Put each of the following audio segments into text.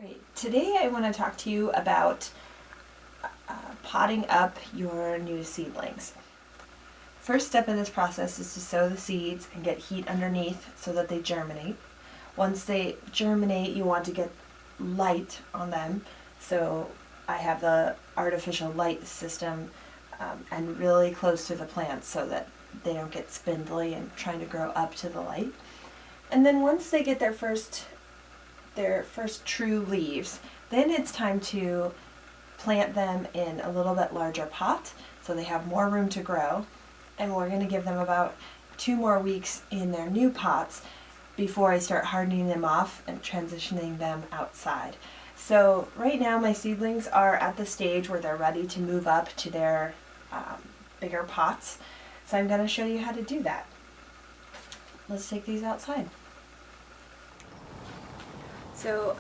Great. Today I want to talk to you about potting up your new seedlings. First step in this process is to sow the seeds and get heat underneath so that they germinate. Once they germinate, you want to get light on them. So I have the artificial light system and really close to the plants so that they don't get spindly and trying to grow up to the light. And then once they get their first true leaves, then it's time to plant them in a little bit larger pot so they have more room to grow. And we're going to give them about 2 more weeks in their new pots before I start hardening them off and transitioning them outside. So right now my seedlings are at the stage where they're ready to move up to their bigger pots. So I'm going to show you how to do that. Let's take these outside. So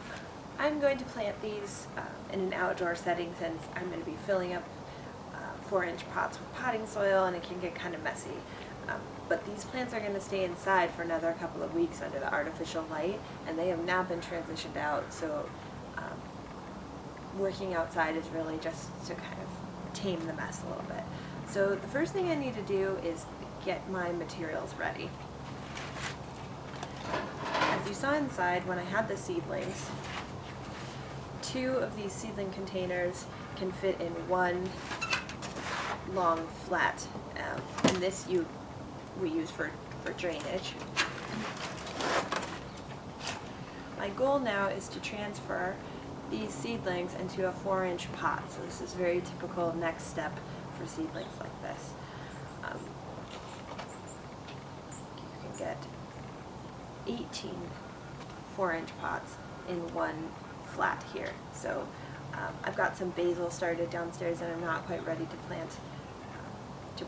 I'm going to plant these in an outdoor setting since I'm going to be filling up 4-inch pots with potting soil and it can get kind of messy. But these plants are going to stay inside for another couple of weeks under the artificial light, and they have now been transitioned out, so working outside is really just to kind of tame the mess a little bit. So the first thing I need to do is get my materials ready. As you saw inside, when I had the seedlings, 2 of these seedling containers can fit in one long flat, and this we use for drainage. My goal now is to transfer these seedlings into a 4-inch pot, so this is very typical next step for seedlings like this. You can get 18 4-inch pots in one flat here. So I've got some basil started downstairs and I'm not quite ready to plant, to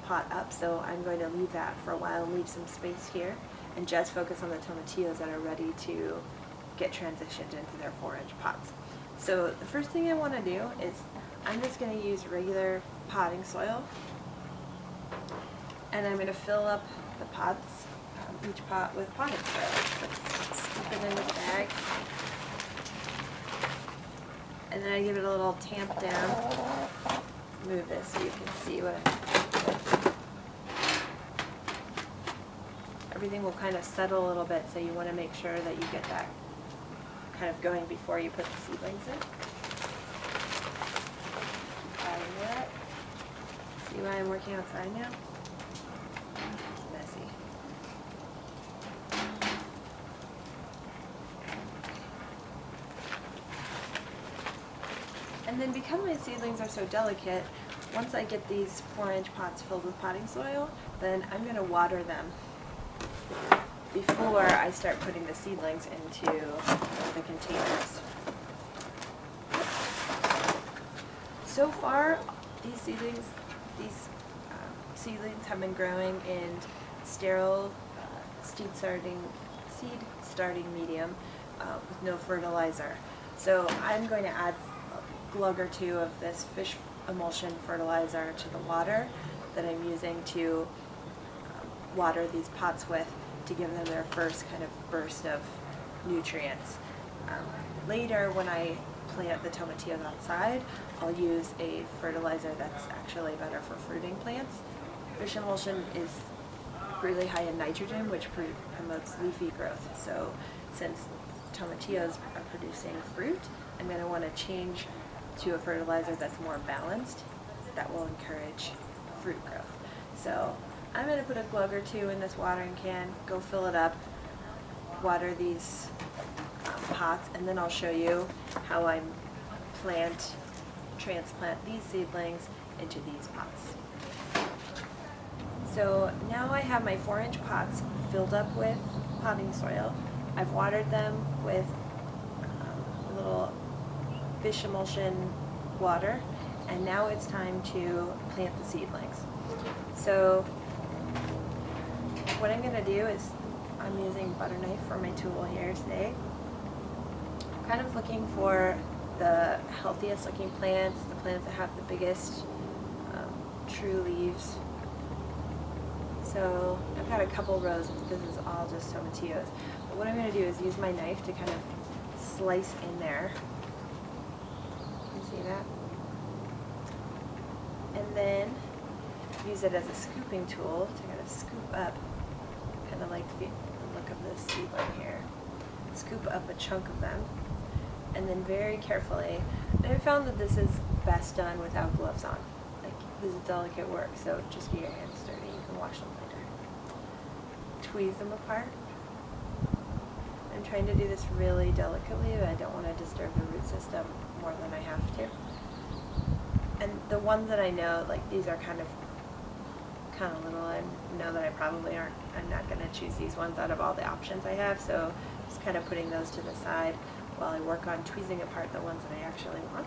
pot up, so I'm going to leave that for a while and leave some space here and just focus on the tomatillos that are ready to get transitioned into their 4-inch pots. So the first thing I want to do is I'm just going to use regular potting soil, and I'm going to fill up the pots, each pot with potting soil. Let's scoop it into the bag. And then I give it a little tamp down. Move this so you can see what I'm doing. Everything will kind of settle a little bit, so you want to make sure that you get that kind of going before you put the seedlings in. Adding that. See why I'm working outside now? It's messy. And then because my seedlings are so delicate, once I get these 4-inch pots filled with potting soil, then I'm going to water them before I start putting the seedlings into the containers. So far, these seedlings have been growing in sterile seed starting medium with no fertilizer. So I'm going to add a glug or 2 of this fish emulsion fertilizer to the water that I'm using to water these pots with, to give them their first kind of burst of nutrients. Later, when I plant the tomatillos outside, I'll use a fertilizer that's actually better for fruiting plants. Fish emulsion is really high in nitrogen, which promotes leafy growth. So since tomatillos are producing fruit, I'm going to want to change to a fertilizer that's more balanced, that will encourage fruit growth. So I'm going to put a glug or 2 in this watering can, go fill it up, water these pots, and then I'll show you how I transplant these seedlings into these pots. So now I have my 4-inch pots filled up with potting soil. I've watered them with a little fish emulsion water, and now it's time to plant the seedlings. So what I'm going to do is, I'm using butter knife for my tool here today. I'm kind of looking for the healthiest looking plants, the plants that have the biggest true leaves. So I've got a couple rows, this is all just tomatillos. But what I'm going to do is use my knife to kind of slice in there. You see that? And then use it as a scooping tool to kind of scoop up, kind of like the look of this seedling here. Scoop up a chunk of them, and then very carefully, and I found that this is best done without gloves on. Like, this is delicate work, so just get your hands dirty. You can wash them later. Tweeze them apart. I'm trying to do this really delicately, but I don't want to disturb the root system more than I have to. And the ones that I know, like, these are kind of little, I know that I probably I'm not going to choose these ones out of all the options I have, so just kind of putting those to the side while I work on tweezing apart the ones that I actually want.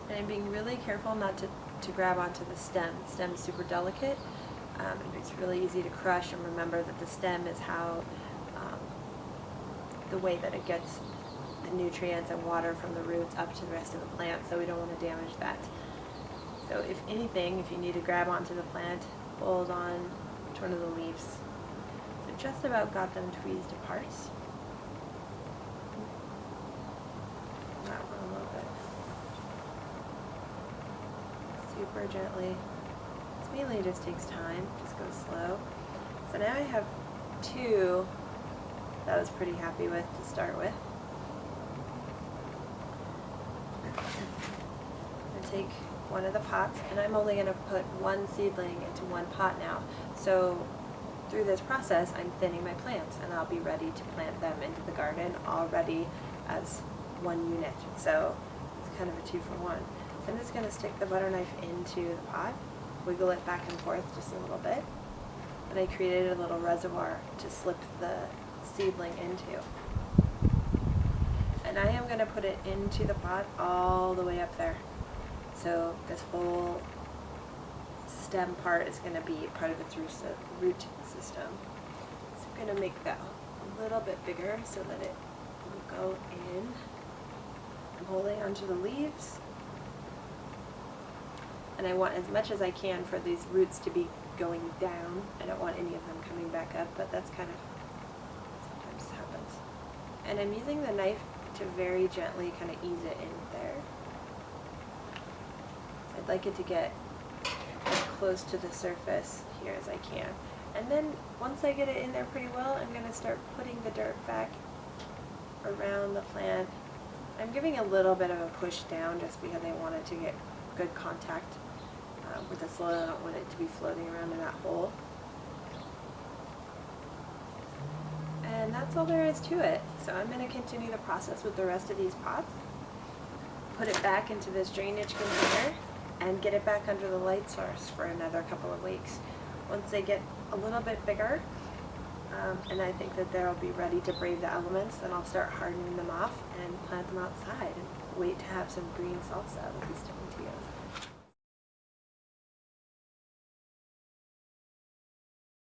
And I'm being really careful not to grab onto the stem. The stem is super delicate. It's really easy to crush, and remember that the stem is how, the way that it gets the nutrients and water from the roots up to the rest of the plant, so we don't want to damage that. So if anything, if you need to grab onto the plant, hold on to one of the leaves. So just about got them tweezed apart. That one a little bit. Super gently. This mainly just takes time, just go slow. So now I have two that I was pretty happy with to start with. I'm going to take one of the pots, and I'm only going to put one seedling into one pot now. So through this process, I'm thinning my plants, and I'll be ready to plant them into the garden already as one unit. So it's kind of a 2-for-1. So I'm just going to stick the butter knife into the pot, wiggle it back and forth just a little bit, and I created a little reservoir to slip the seedling into. And I am going to put it into the pot all the way up there. So this whole stem part is going to be part of its root system. So I'm going to make that a little bit bigger so that it will go in. I'm holding onto the leaves. And I want as much as I can for these roots to be going down. I don't want any of them coming back up, but that's kind of sometimes happens. And I'm using the knife to very gently kind of ease it in there. I'd like it to get as close to the surface here as I can. And then once I get it in there pretty well, I'm going to start putting the dirt back around the plant. I'm giving a little bit of a push down just because I want it to get good contact with the soil. I don't want it to be floating around in that hole. And that's all there is to it. So I'm going to continue the process with the rest of these pots. Put it back into this drainage container and get it back under the light source for another couple of weeks. Once they get a little bit bigger, and I think that they'll be ready to brave the elements, then I'll start hardening them off and plant them outside and wait to have some green salsa that will be sticking together.